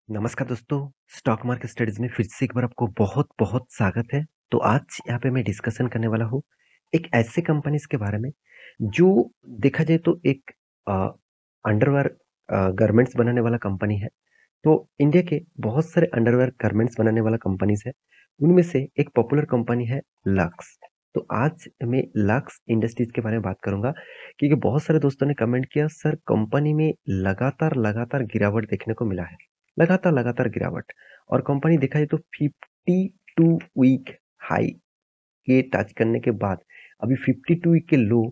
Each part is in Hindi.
नमस्कार दोस्तों, स्टॉक मार्केट स्टडीज में फिर से एक बार आपको बहुत-बहुत स्वागत है। तो आज यहाँ पे मैं डिस्कशन करने वाला हूँ, एक ऐसे कंपनीज़ के बारे में, जो देखा जाए तो एक अ, अंडरवेयर गारमेंट्स बनाने वाला कंपनी है। तो इंडिया के बहुत सारे अंडरवेयर गारमेंट्स बनाने वाला कंपनीज़ है, उनमें से एक पॉपुलर कंपनी है लक्स। तो आज मैं लक्स इंडस्ट्रीज़ के बारे में बात करूँगा, क्योंकि बहुत सारे दोस्तों ने कमेंट किया, "सर, कंपनी में लगातार गिरावट देखने को मिला है।" लगातार गिरावट और कंपनी देखा जाए तो 52 वीक हाई के टच करने के बाद अभी 52 वीक के लो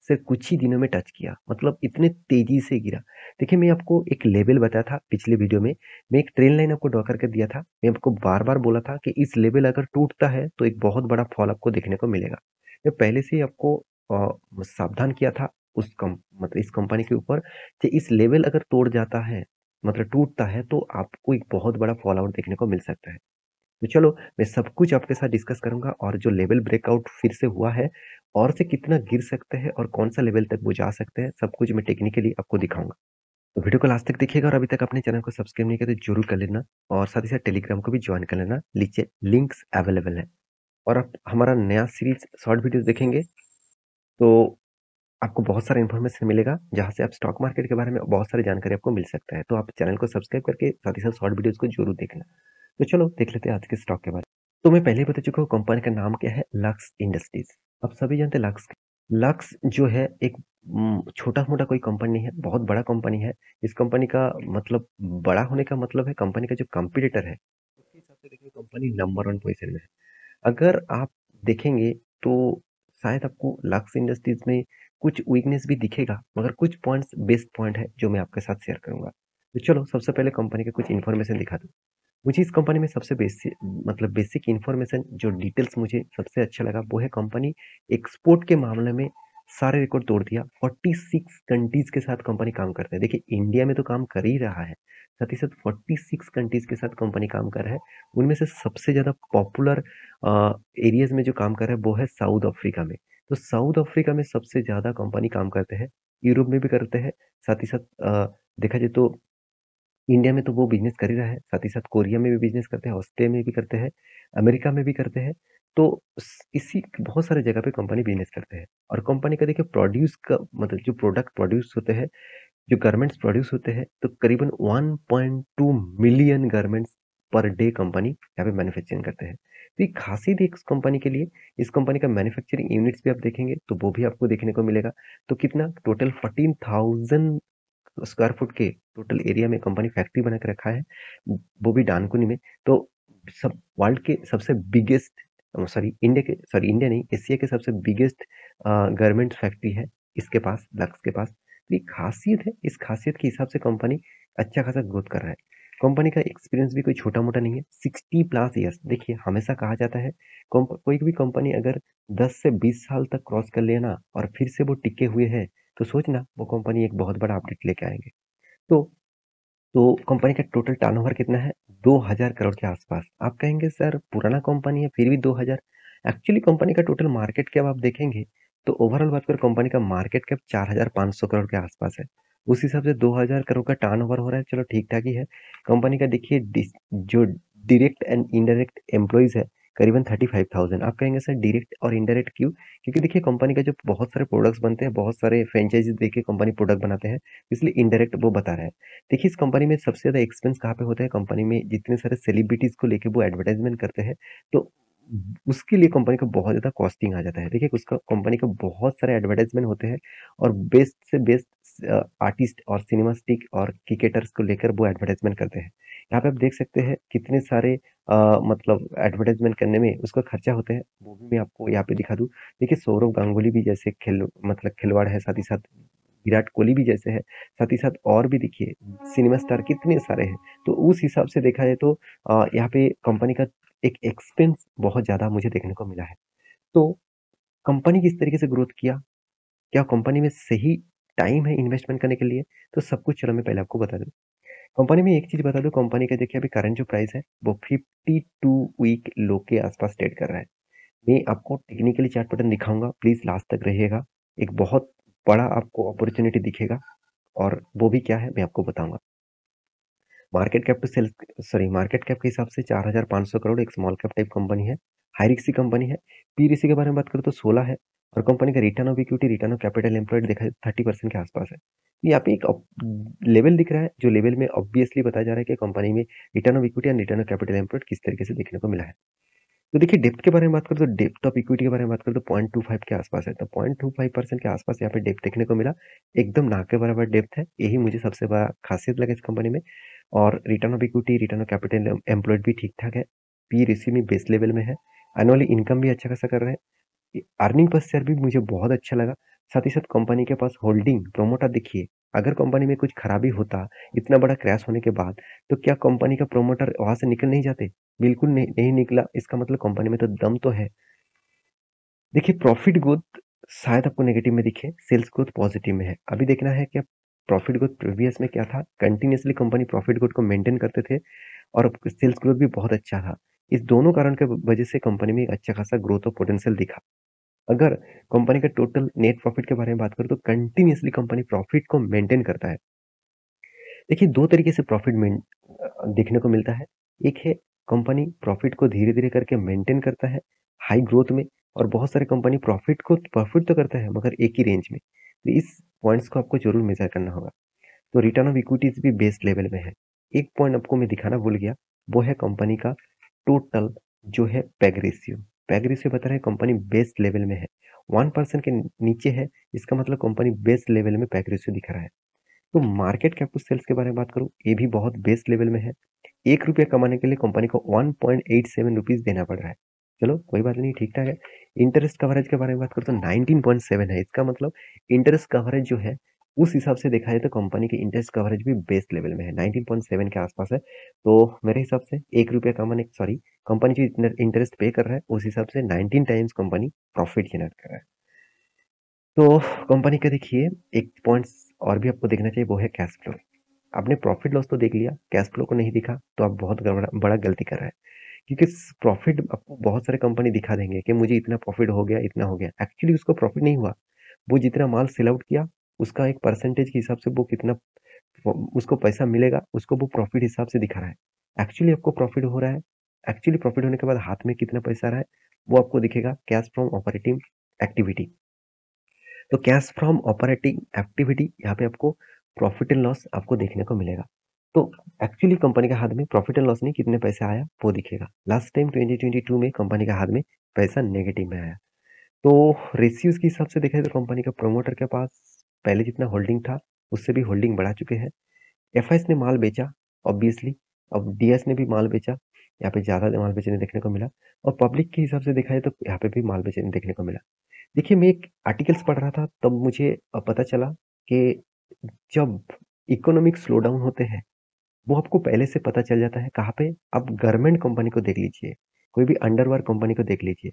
से कुछ ही दिनों में टच किया, मतलब इतने तेजी से गिरा। देखिए, मैं आपको एक लेवल बताया था पिछले वीडियो में, मैं एक ट्रेन लाइन आपको ड्रॉ करके दिया था। मैं आपको बार बार बोला था कि इस लेवल अगर टूटता है तो एक बहुत बड़ा फॉल आपको देखने को मिलेगा। मैं पहले से ही आपको सावधान किया था मतलब इस कंपनी के ऊपर कि इस लेवल अगर तोड़ जाता है, मतलब टूटता है, तो आपको एक बहुत बड़ा फॉल आउट देखने को मिल सकता है। तो चलो, मैं सब कुछ आपके साथ डिस्कस करूँगा और जो लेवल ब्रेकआउट फिर से हुआ है और से कितना गिर सकते हैं और कौन-सा लेवल तक वो जा सकते हैं, सब कुछ मैं टेक्निकली आपको दिखाऊँगा। तो वीडियो को लास्ट तक देखिएगा और अभी तक अपने चैनल को सब्सक्राइब नहीं किया तो ज़रूर कर लेना और साथ ही साथ टेलीग्राम को भी जॉइन कर लेना, नीचे लिंक्स अवेलेबल है। और आप हमारा नया सीरीज़ शॉर्ट वीडियोज़ देखेंगे, तो आपको बहुत सारा इन्फॉर्मेशन मिलेगा, जहाँ से आप स्टॉक मार्केट के बारे में बहुत सारी जानकारी आपको मिल सकता है। तो आप चैनल को सब्सक्राइब करके साथ ही साथ शॉर्ट वीडियोज़ को ज़रूर देखना। तो चलो देख लेते हैं आज के स्टॉक के बारे में। तो मैं पहले ही बता चुका हूँ कंपनी का नाम क्या है, लक्स इंडस्ट्रीज। आप सभी जानते हैं लक्स। लक्स जो है एक छोटा-मोटा कोई कंपनी नहीं है, बहुत बड़ा कंपनी है। इस कंपनी का मतलब बड़ा होने का मतलब है कंपनी का जो कॉम्पिटिटर है, उसके हिसाब से देखिए कंपनी नंबर 1 पोज़ीशन में है। अगर आप देखेंगे तो शायद आपको लक्स इंडस्ट्रीज में कुछ वीकनेस भी दिखेगा, मगर कुछ पॉइंट्स बेस्ट पॉइंट है जो मैं आपके साथ शेयर करूँगा। तो चलो सबसे पहले कंपनी के कुछ इन्फॉर्मेशन दिखा दूँ। मुझे इस कंपनी में सबसे बेसिक इन्फॉर्मेशन जो डिटेल्स मुझे सबसे अच्छा लगा वो है कंपनी एक्सपोर्ट के मामले में सारे रिकॉर्ड तोड़ दिया। 46 कंट्रीज के साथ कंपनी काम करता है। देखिए, इंडिया में तो काम कर ही रहा है, साथ ही साथ 46 कंट्रीज के साथ कंपनी काम कर रहा है। उनमें से सबसे ज़्यादा पॉपुलर एरियाज में जो काम कर रहा है वो है साउथ अफ्रीका में। तो साउथ अफ्रीका में सबसे ज़्यादा कंपनी काम करते हैं, यूरोप में भी करते हैं, साथ ही साथ देखा जाए तो इंडिया में तो वो बिज़नेस कर ही रहा है, साथ ही साथ कोरिया में भी बिज़नेस करते हैं, ऑस्ट्रेलिया में भी करते हैं, अमेरिका में भी करते हैं। तो इसी बहुत सारे जगह पे कंपनी बिज़नेस करते हैं और कंपनी का देखिए प्रोड्यूस का मतलब जो प्रोडक्ट प्रोड्यूस होते हैं, जो गारमेंट्स प्रोड्यूस होते हैं, तो करीबन 1.2 million garments per day company यहाँ पे मैन्युफैक्चरिंग करते हैं। तो ये खासियत है इस कंपनी के लिए, इस कंपनी का मैन्युफैक्चरिंग यूनिट्स भी आप देखेंगे तो वो भी आपको देखने को मिलेगा। तो कितना टोटल 14,000 स्क्वायर फुट के टोटल एरिया में कंपनी फैक्ट्री बना के रखा है, वो भी डानकुनी में। तो सब वर्ल्ड के सबसे बिगेस्ट सॉरी इंडिया नहीं, एशिया के सबसे बिगेस्ट गारमेंट फैक्ट्री है इसके पास, लक्स के पास। तो ये खासियत है, इस खासियत के हिसाब से कंपनी अच्छा खासा ग्रोथ कर रहा है। कंपनी का एक्सपीरियंस भी कोई छोटा-मोटा नहीं है, 60 प्लस ईयर्स। देखिए, हमेशा कहा जाता है कोई भी कंपनी अगर 10 से 20 साल तक क्रॉस कर ले ना और फिर से वो टिके हुए हैं, तो सोचना वो कंपनी एक बहुत बड़ा अपडेट लेके आएँगे। तो तो कंपनी का टोटल टर्नओवर कितना है? 2000 करोड़ के आसपास। आप कहेंगे सर पुराना कंपनी है फिर भी 2000। एक्चुअली कंपनी का टोटल मार्केट कैप आप देखेंगे तो ओवरऑल बात करें कंपनी का मार्केट कैप 4500 करोड़ के आसपास है। उस हिसाब से 2000 करोड़ का टर्नओवर हो रहा है, चलो ठीक-ठाक ही है। कंपनी का देखिए जो डायरेक्ट एंड इनडायरेक्ट एम्प्लॉइज़ है करीबन 35,000। आप कहेंगे सर डायरेक्ट और इनडायरेक्ट क्यों? क्योंकि देखिए कंपनी का जो बहुत सारे प्रोडक्ट्स बनते हैं, बहुत सारे फ्रेंचाइज़ी देके कंपनी प्रोडक्ट बनाते हैं, इसलिए इनडायरेक्ट वो बता रहा है। देखिए, इस कंपनी में सबसे ज़्यादा एक्सपेंस कहाँ पे होता है? कंपनी में जितने सारे सेलिब्रिटीज़ को लेके वो एडवर्टाइज़मेंट करते हैं, तो उसके लिए कंपनी को बहुत ज़्यादा कॉस्टिंग आ जाता है। देखिए, उसका कंपनी का बहुत सारे एडवर्टाइज़मेंट होते हैं और बेस्ट से बेस्ट आर्टिस्ट और सिनेमास्टिक और क्रिकेटर्स को लेकर वो एडवर्टाइज़मेंट करते हैं। यहाँ पे आप देख सकते हैं कितने सारे मतलब एडवर्टाइज़मेंट करने में उसका खर्चा होता है, वो भी मैं आपको यहाँ पे दिखा दूँ। देखिए, सौरव गांगुली भी जैसे खिलवाड़ है, साथ ही साथ विराट कोहली भी जैसे है, साथ ही साथ और भी देखिए सिनेमा स्टार कितने सारे हैं। तो उस हिसाब से देखा जाए तो यहाँ पे कंपनी का एक एक्सपेंस बहुत ज़्यादा मुझे देखने को मिला है। तो कंपनी किस तरीके से ग्रोथ किया? क्या कंपनी में सही टाइम है इन्वेस्टमेंट करने के लिए? तो सब कुछ चलो मैं पहले आपको बता दूँ। कंपनी में एक चीज़ बता दूँ, कंपनी का देखिए अभी करंट जो प्राइस है वो 52 वीक लो के आस-पास ट्रेड कर रहा है। मैं आपको टेक्निकली चार्ट पैटर्न दिखाऊँगा, प्लीज़ लास्ट तक रहिएगा। एक बहुत बड़ा आपको अपॉर्च्युनिटी दिखेगा और वो भी क्या है मैं आपको बताऊँगा। Market cap to sales sorry market cap के हिसाब से 4,500 करोड़ एक स्मॉल कैप टाइप कंपनी है, हाई रिस्क की कंपनी है। पी रेशियो के बारे में बात करूँ तो 16 है और कंपनी का return of equity, return of capital employed देखा जाए 30% के आसपास है। यहाँ पे एक लेवल दिख रहा है, जो लेवल में ऑब्वियसली बताया जा रहा है कि कंपनी में return of equity and return of capital employed किस तरीके से देखने को मिला है। तो देखिए डेप्थ के बारे में बात करें तो डेप्थ ऑफ इक्विटी के बारे में बात करें तो 0.25 के आसपास है, तो 0.25% के आसपास यहाँ पे डेप्थ देखने को मिला। एकदम ना के बराबर डेप्थ है, यही मुझे सबसे बड़ा खासियत लगा इस कंपनी में। और return of equity, return of capital employed भी ठीक ठाक है। पी रेशियो में बेस्ट लेवल में है। एनुअली इनकम भी अच्छा खासा कर रहे हैं। अर्निंग पर शेयर भी मुझे बहुत अच्छा लगा। साथ ही साथ कंपनी के पास होल्डिंग प्रोमोटर देखिए, अगर कंपनी में कुछ खराबी होता इतना बड़ा क्रैश होने के बाद, तो क्या कंपनी का प्रोमोटर वहां से निकल नहीं जाते? बिल्कुल नहीं, नहीं निकला। इसका मतलब कंपनी में तो दम तो है। देखिए प्रॉफिट ग्रोथ शायद आपको नेगेटिव में दिखे, सेल्स ग्रोथ पॉजिटिव में है। अभी देखना है कि प्रॉफिट ग्रोथ प्रीवियस में क्या था। कंटिन्यूअसली कंपनी प्रॉफिट ग्रोथ को मेंटेन करते थे और सेल्स ग्रोथ भी बहुत अच्छा था। इस दोनों कारण के वजह से कंपनी में एक अच्छा खासा ग्रोथ और पोटेंशियल दिखा। अगर कंपनी का टोटल नेट प्रॉफिट के बारे में बात करें तो कंटिन्यूअसली कंपनी प्रॉफिट को मेंटेन करता है। देखिए 2 तरीके से प्रॉफिट देखने को मिलता है। एक है कंपनी प्रॉफिट को धीरे-धीरे करके मेंटेन करता है हाई ग्रोथ में, और बहुत सारे कंपनी प्रॉफिट तो करता है मगर एक ही रेंज में। तो इस पॉइंट्स को आपको ज़रूर मेज़र करना होगा। तो रिटर्न ऑफ इक्विटीज़ भी बेस्ट लेवल में है। एक पॉइंट आपको मैं दिखाना भूल गया, वो है कंपनी का टोटल जो है पैग रेशियो। पैग रेशियो बता रहा है कंपनी बेस्ट लेवल में है। 1% के नीचे है, इसका मतलब कंपनी बेस्ट लेवल में पैग रेशियो दिखा रहा है। तो मार्केट कैप टू सेल्स के बारे में बात करूँ, ये भी बहुत बेस्ट लेवल में है। ₹1 कमाने के लिए कंपनी को 1.87 रुपीज़ देना पड़ रहा है। चलो कोई बात नहीं, ठीक-ठाक है। इंटरेस्ट कवरेज के बारे में बात करूँ तो 19.7 है। इसका मतलब इंटरेस्ट कवरेज जो है, उस हिसाब से देखा जाए तो कंपनी की इंटरेस्ट कवरेज भी बेस्ट लेवल में है, 19.7 के आसपास है। तो मेरे हिसाब से ₹1 कमाने सॉरी कंपनी जो इतना इंटरेस्ट पे कर रहा है, उस हिसाब से 19 टाइम्स कंपनी प्रॉफिट जनरेट कर रहा है। तो कंपनी का देखिए एक पॉइंट्स और भी आपको देखना चाहिए, वो है कैश फ्लो। आपने प्रॉफिट लॉस तो देख लिया, कैश फ्लो को नहीं दिखा, तो आप बहुत बड़ा गलती कर रहे हैं। क्योंकि प्रॉफिट आपको बहुत सारे कंपनी दिखा देंगे कि मुझे इतना प्रॉफिट हो गया, इतना हो गया। एक्चुअली उसको प्रॉफिट नहीं हुआ। वो जितना माल सेल आउट किया, उसका एक परसेंटेज के हिसाब से वो कितना उसको पैसा मिलेगा, उसको वो प्रॉफिट हिसाब से दिखा रहा है। एक्चुअली आपको प्रॉफिट हो रहा है, एक्चुअली प्रॉफिट होने के बाद हाथ में कितना पैसा आ रहा है, वो आपको दिखेगा कैश फ्रॉम ऑपरेटिंग एक्टिविटी। तो कैश फ्रॉम ऑपरेटिंग एक्टिविटी यहाँ पे आपको प्रॉफिट एंड लॉस आपको देखने को मिलेगा। तो एक्चुअली कंपनी के हाथ में प्रॉफिट एंड लॉस नहीं, कितने पैसे आया वो दिखेगा। लास्ट टाइम 2022 में कंपनी के हाथ में पैसा नेगेटिव में आया। तो रेशियोज के हिसाब से देखा जाए तो कंपनी का प्रोमोटर के पास पहले जितना होल्डिंग था, उससे भी होल्डिंग बढ़ा चुके हैं। एफआईएस ने माल बेचा ऑब्वियसली, अब डीएस ने भी माल बेचा, यहाँ पे ज्यादा माल बेचने देखने को मिला। और पब्लिक के हिसाब से देखा जाए तो यहाँ पे भी माल बेचने देखने को मिला। देखिए मैं एक आर्टिकल्स पढ़ रहा था, तब मुझे पता चला कि जब इकोनॉमिक स्लो डाउन होते हैं, वो आपको पहले से पता चल जाता है। कहाँ पे? आप गारमेंट कंपनी को देख लीजिए, कोई भी अंडरवेयर कंपनी को देख लीजिए।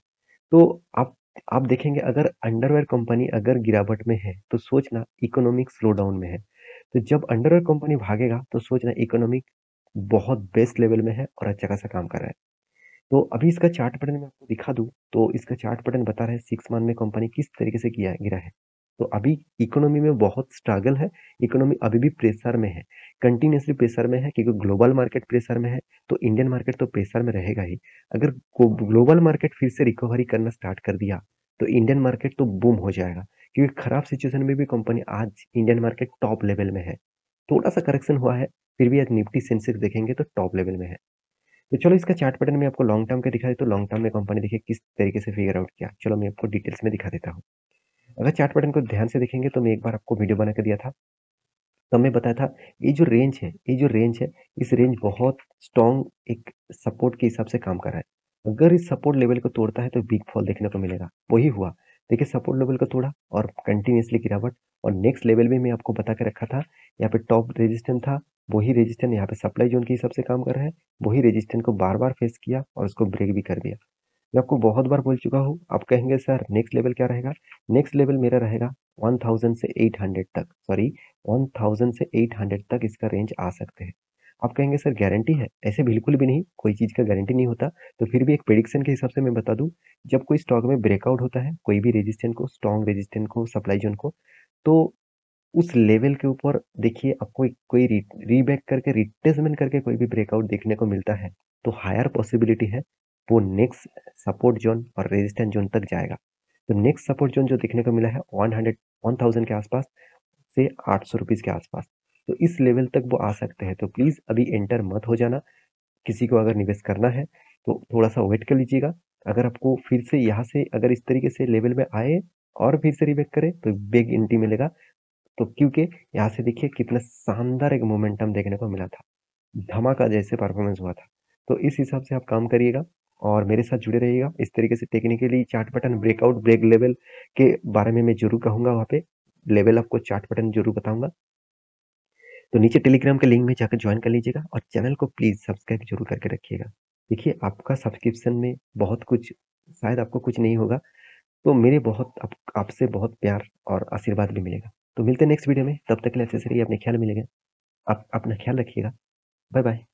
तो आप देखेंगे अगर अंडरवेयर कंपनी अगर गिरावट में है, तो सोचना इकोनॉमिक स्लो डाउन में है। तो जब अंडरवेयर कंपनी भागेगा, तो सोचना इकोनॉमिक बहुत बेस्ट लेवल में है और अच्छा खासा काम कर रहा है। तो अभी इसका चार्ट पैटर्न मैं आपको दिखा दूँ, तो इसका चार्ट पैटर्न बता रहा है 6 मंथ में कंपनी किस तरीके से गिरा है। तो अभी इकोनॉमी में बहुत स्ट्रगल है, इकोनॉमी अभी भी प्रेशर में है, कंटिन्यूअसली प्रेशर में है, क्योंकि ग्लोबल मार्केट प्रेशर में है, तो इंडियन मार्केट तो प्रेशर में रहेगा ही। अगर ग्लोबल मार्केट फिर से रिकवरी करना स्टार्ट कर दिया, तो इंडियन मार्केट तो बूम हो जाएगा, क्योंकि खराब सिचुएशन में भी कंपनी आज इंडियन मार्केट टॉप लेवल में है। थोड़ा सा करेक्शन हुआ है, फिर भी आज निफ्टी सेंसेक्स देखेंगे तो टॉप लेवल में है। तो चलो इसका चार्ट पैटर्न मैं आपको लॉन्ग टर्म का दिखा देता हूँ। लॉन्ग टर्म में कंपनी देखिए किस तरीके से फिगर आउट किया। चलो मैं आपको डिटेल्स में दिखा देता हूँ। अगर चार्ट पैटर्न को ध्यान से देखेंगे तो मैं एक बार आपको वीडियो बना के दिया था। तब मैं बताया था ये जो रेंज है, इस रेंज बहुत स्ट्रॉन्ग एक सपोर्ट के हिसाब से काम कर रहा है। अगर इस सपोर्ट लेवल को तोड़ता है तो बिग फॉल देखने को मिलेगा। वही हुआ। देखिए सपोर्ट लेवल को तोड़ा और कंटिन्यूअसली गिरावट, और नेक्स्ट लेवल भी मैं आपको बता के रखा था। यहाँ पे टॉप रेजिस्टेंस था, वही रेजिस्टेंस यहाँ पे सप्लाई जोन के हिसाब से काम कर रहा है। वही रेजिस्टेंस को बार बार फेस किया और उसको ब्रेक भी कर दिया। मैं आपको बहुत बार बोल चुका हूँ। आप कहेंगे सर नेक्स्ट लेवल क्या रहेगा? नेक्स्ट लेवल मेरा रहेगा 1000 से 800 तक, सॉरी 1000 से 800 तक इसका रेंज आ सकते हैं। आप कहेंगे सर गारंटी है? ऐसे बिल्कुल भी नहीं, कोई चीज़ का गारंटी नहीं होता। तो फिर भी एक प्रेडिक्शन के हिसाब से मैं बता दूं, जब कोई स्टॉक में ब्रेकआउट होता है, कोई भी रेजिस्टेंस को, स्ट्रॉन्ग रेजिस्टेंस को, सप्लाई जोन को, तो उस लेवल के ऊपर देखिए आपको कोई रीबैक करके रिट्रेसमेंट करके कोई भी ब्रेकआउट देखने को मिलता है तो हायर पॉसिबिलिटी है वो नेक्स्ट सपोर्ट जोन और रेजिस्टेंस जोन तक जाएगा। तो नेक्स्ट सपोर्ट जोन जो देखने को मिला है 1000 के आसपास से 800 रुपीज के आसपास। तो इस लेवल तक वो आ सकते हैं, तो प्लीज अभी एंटर मत हो जाना। किसी को अगर निवेश करना है तो थोड़ा सा वेट कर लीजिएगा। अगर आपको फिर से यहाँ से अगर इस तरीके से लेवल में आए और फिर से रिबैक करे तो बिग एंट्री मिलेगा। तो क्योंकि यहाँ से देखिए कितना शानदार एक मोमेंटम देखने को मिला था, धमाका जैसे परफॉर्मेंस हुआ था। तो इस हिसाब से आप काम करिएगा और मेरे साथ जुड़े रहिएगा। इस तरीके से technically chart pattern breakout break level के बारे में मैं जरूर कहूंगा, वहाँ पे लेवल आपको चार्ट पैटर्न जरूर बताऊंगा। तो नीचे टेलीग्राम के लिंक में जाकर ज्वाइन कर लीजिएगा और चैनल को प्लीज सब्सक्राइब जरूर करके रखिएगा। देखिए आपका सब्सक्रिप्शन में बहुत कुछ, शायद आपको कुछ नहीं होगा, तो मेरे बहुत आपसे बहुत प्यार और आशीर्वाद भी मिलेगा। तो मिलते हैं नेक्स्ट वीडियो में, तब तक के लिए अच्छे से रहिए, अपने ख्याल मिलेगा। आप अपना ख्याल रखिएगा। Bye bye.